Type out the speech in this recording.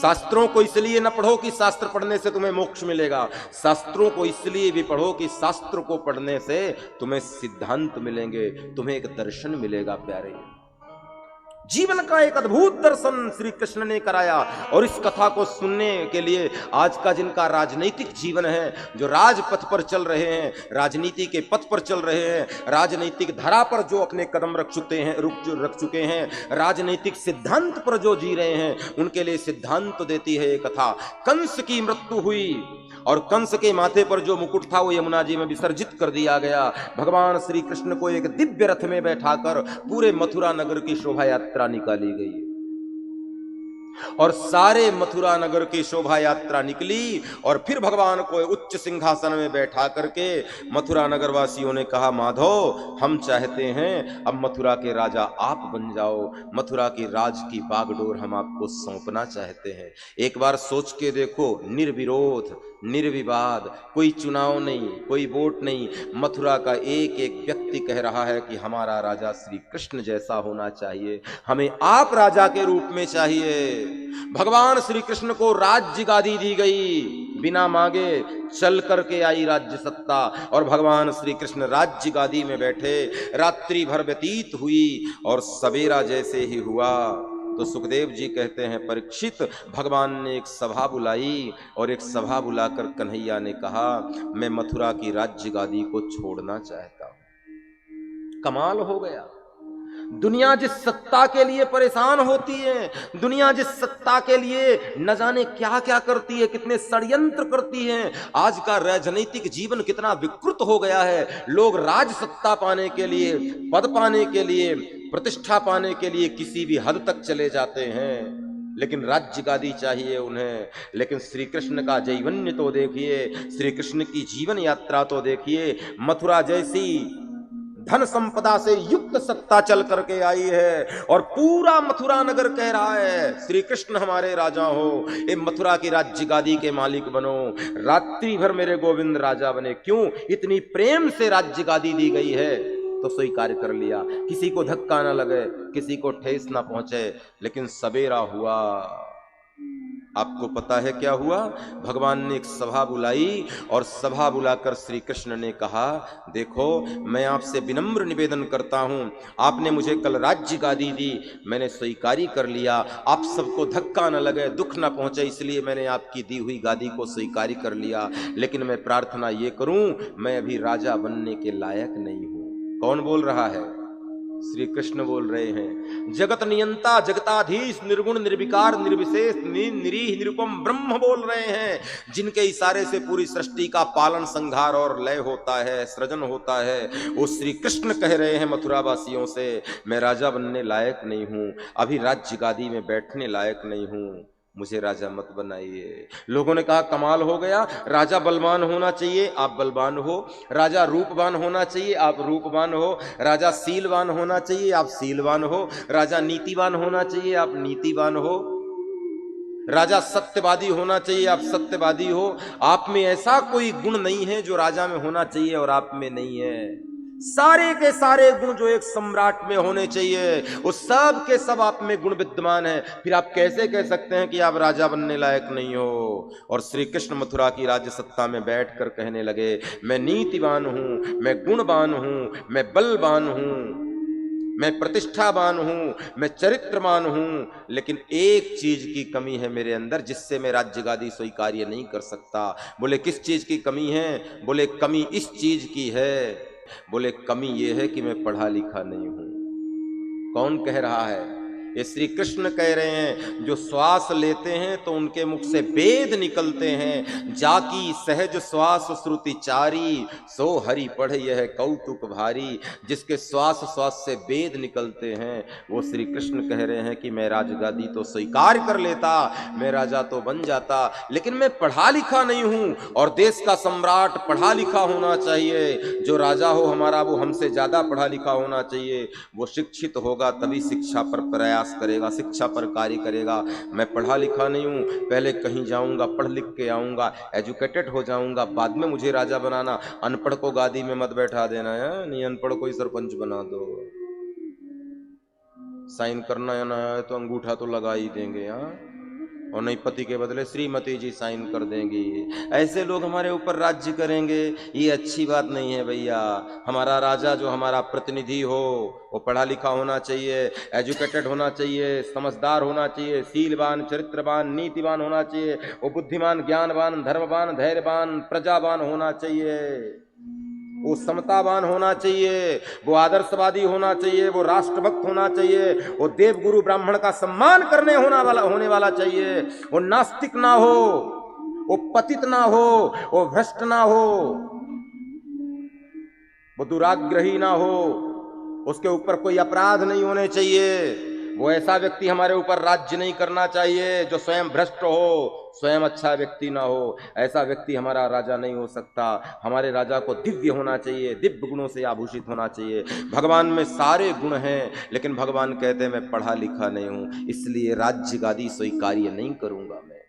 शास्त्रों को इसलिए न पढ़ो कि शास्त्र पढ़ने से तुम्हें मोक्ष मिलेगा, शास्त्रों को इसलिए भी पढ़ो कि शास्त्र को पढ़ने से तुम्हें सिद्धांत मिलेंगे, तुम्हें एक दर्शन मिलेगा। प्यारे, जीवन का एक अद्भुत दर्शन श्री कृष्ण ने कराया। और इस कथा को सुनने के लिए आज का जिनका राजनीतिक जीवन है, जो राजपथ पर चल रहे हैं, राजनीति के पथ पर चल रहे हैं, राजनीतिक धारा पर जो अपने कदम रख चुके हैं, राजनीतिक सिद्धांत पर जो जी रहे हैं, उनके लिए सिद्धांत देती है ये कथा। कंस की मृत्यु हुई और कंस के माथे पर जो मुकुट था वो यमुना जी में विसर्जित कर दिया गया। भगवान श्री कृष्ण को एक दिव्य रथ में बैठाकर पूरे मथुरा नगर की शोभा यात्रा निकाली गई और सारे मथुरा नगर की शोभा यात्रा निकली और फिर भगवान को उच्च सिंहासन में बैठा करके मथुरा नगर वासियों ने कहा, माधव हम चाहते हैं अब मथुरा के राजा आप बन जाओ, मथुरा की राज की बागडोर हम आपको सौंपना चाहते हैं। एक बार सोच के देखो, निर्विरोध निर्विवाद, कोई चुनाव नहीं, कोई वोट नहीं, मथुरा का एक एक व्यक्ति कह रहा है कि हमारा राजा श्री कृष्ण जैसा होना चाहिए, हमें आप राजा के रूप में चाहिए। भगवान श्री कृष्ण को राज्य गादी दी गई, बिना मांगे चल करके आई राज्य सत्ता और भगवान श्री कृष्ण राज्य गादी में बैठे। रात्रि भर व्यतीत हुई और सवेरा जैसे ही हुआ तो सुखदेव जी कहते हैं, परीक्षित, भगवान ने एक सभा बुलाई और एक सभा बुलाकर कन्हैया ने कहा, मैं मथुरा की राज्य गादी को छोड़ना चाहता हूं। कमाल हो गया। दुनिया जिस सत्ता के लिए परेशान होती है, दुनिया जिस सत्ता के लिए न जाने क्या क्या करती है, कितने षड्यंत्र करती है, आज का राजनीतिक जीवन कितना विकृत हो गया है। लोग राज सत्ता पाने के लिए, पद पाने के लिए, प्रतिष्ठा पाने के लिए किसी भी हद तक चले जाते हैं, लेकिन राज्य गादी चाहिए उन्हें। लेकिन श्री कृष्ण का जैवन्य तो देखिए, श्री कृष्ण की जीवन यात्रा तो देखिए। मथुरा जैसी धन संपदा से युक्त सत्ता चल करके आई है और पूरा मथुरा नगर कह रहा है, श्री कृष्ण हमारे राजा हो, ये मथुरा की राज्य गादी के मालिक बनो, रात्रि भर मेरे गोविंद राजा बने। क्यों? इतनी प्रेम से राज्य गादी दी गई है तो स्वीकार कर लिया, किसी को धक्का ना लगे, किसी को ठेस ना पहुंचे। लेकिन सवेरा हुआ, आपको पता है क्या हुआ? भगवान ने एक सभा बुलाई और सभा बुलाकर श्री कृष्ण ने कहा, देखो मैं आपसे विनम्र निवेदन करता हूं, आपने मुझे कल राज्य गादी दी, मैंने स्वीकारी कर लिया, आप सबको धक्का न लगे, दुख न पहुंचे, इसलिए मैंने आपकी दी हुई गादी को स्वीकारी कर लिया। लेकिन मैं प्रार्थना ये करूं, मैं अभी राजा बनने के लायक नहीं हूं। कौन बोल रहा है? श्री कृष्ण बोल रहे हैं। जगत नियंता, जगताधीश, निर्गुण निर्विकार निर्विशेष निरीह निरुपम ब्रह्म बोल रहे हैं, जिनके इशारे से पूरी सृष्टि का पालन, संहार और लय होता है, सृजन होता है। वो श्री कृष्ण कह रहे हैं मथुरा वासियों से, मैं राजा बनने लायक नहीं हूं, अभी राज्य गादी में बैठने लायक नहीं हूं, मुझे राजा मत बनाइए। लोगों ने कहा, कमाल हो गया, राजा बलवान होना चाहिए, आप बलवान हो, राजा रूपवान होना चाहिए, आप रूपवान हो, राजा शीलवान होना चाहिए, आप शीलवान हो, राजा नीतिवान होना चाहिए, आप नीतिवान हो, राजा सत्यवादी होना चाहिए, आप सत्यवादी हो। आप में ऐसा कोई गुण नहीं है जो राजा में होना चाहिए और आप में नहीं है। सारे के सारे गुण जो एक सम्राट में होने चाहिए, वो सब के सब आप में गुण विद्यमान है। फिर आप कैसे कह सकते हैं कि आप राजा बनने लायक नहीं हो? और श्री कृष्ण मथुरा की राज्य सत्ता में बैठकर कहने लगे, मैं नीतिवान हूं, मैं गुणवान हूं, मैं बलवान हूं, मैं प्रतिष्ठावान हूं, मैं चरित्रवान हूं, लेकिन एक चीज की कमी है मेरे अंदर, जिससे मैं राज्य गादी स्वीकार्य नहीं कर सकता। बोले किस चीज की कमी है? बोले कमी इस चीज की है, बोले कमी ये है कि मैं पढ़ा लिखा नहीं हूं। कौन कह रहा है? ये श्री कृष्ण कह रहे हैं। जो श्वास लेते हैं तो उनके मुख से वेद निकलते हैं, जाकी सहज श्वास श्रुति चारी, सो हरि पढ़ यह कौतुक भारी। जिसके श्वास श्वास से वेद निकलते हैं वो श्री कृष्ण कह रहे हैं कि मैं राजगादी तो स्वीकार कर लेता, मैं राजा तो बन जाता, लेकिन मैं पढ़ा लिखा नहीं हूं। और देश का सम्राट पढ़ा लिखा होना चाहिए, जो राजा हो हमारा वो हमसे ज्यादा पढ़ा लिखा होना चाहिए, वो शिक्षित होगा तभी शिक्षा पर प्रयास करेगा, शिक्षा पर कार्य करेगा। मैं पढ़ा लिखा नहीं हूं, पहले कहीं जाऊंगा, पढ़ लिख के आऊंगा, एजुकेटेड हो जाऊंगा, बाद में मुझे राजा बनाना। अनपढ़ को गादी में मत बैठा देना है, नहीं अनपढ़ को ही सरपंच बना दो, साइन करना या ना है तो अंगूठा तो लगा ही देंगे। और नहीं पति के बदले श्रीमती जी साइन कर देंगी। ऐसे लोग हमारे ऊपर राज्य करेंगे, ये अच्छी बात नहीं है भैया। हमारा राजा जो हमारा प्रतिनिधि हो वो पढ़ा लिखा होना चाहिए, एजुकेटेड होना चाहिए, समझदार होना चाहिए, शीलवान, चरित्रवान, नीतिवान होना चाहिए, वो बुद्धिमान, ज्ञानवान, धर्मवान, धैर्यवान, प्रजावान होना चाहिए, वो समतावान होना चाहिए, वो आदर्शवादी होना चाहिए, वो राष्ट्रभक्त होना चाहिए, वो देवगुरु ब्राह्मण का सम्मान होने वाला चाहिए, वो नास्तिक ना हो, वो पतित ना हो, वो भ्रष्ट ना हो, वो दुराग्रही ना हो, उसके ऊपर कोई अपराध नहीं होने चाहिए। वो ऐसा व्यक्ति हमारे ऊपर राज्य नहीं करना चाहिए जो स्वयं भ्रष्ट हो, स्वयं अच्छा व्यक्ति ना हो। ऐसा व्यक्ति हमारा राजा नहीं हो सकता। हमारे राजा को दिव्य होना चाहिए, दिव्य गुणों से आभूषित होना चाहिए। भगवान में सारे गुण हैं, लेकिन भगवान कहते हैं मैं पढ़ा लिखा नहीं हूं, इसलिए राज्य गादी स्वीकार्य नहीं करूंगा मैं।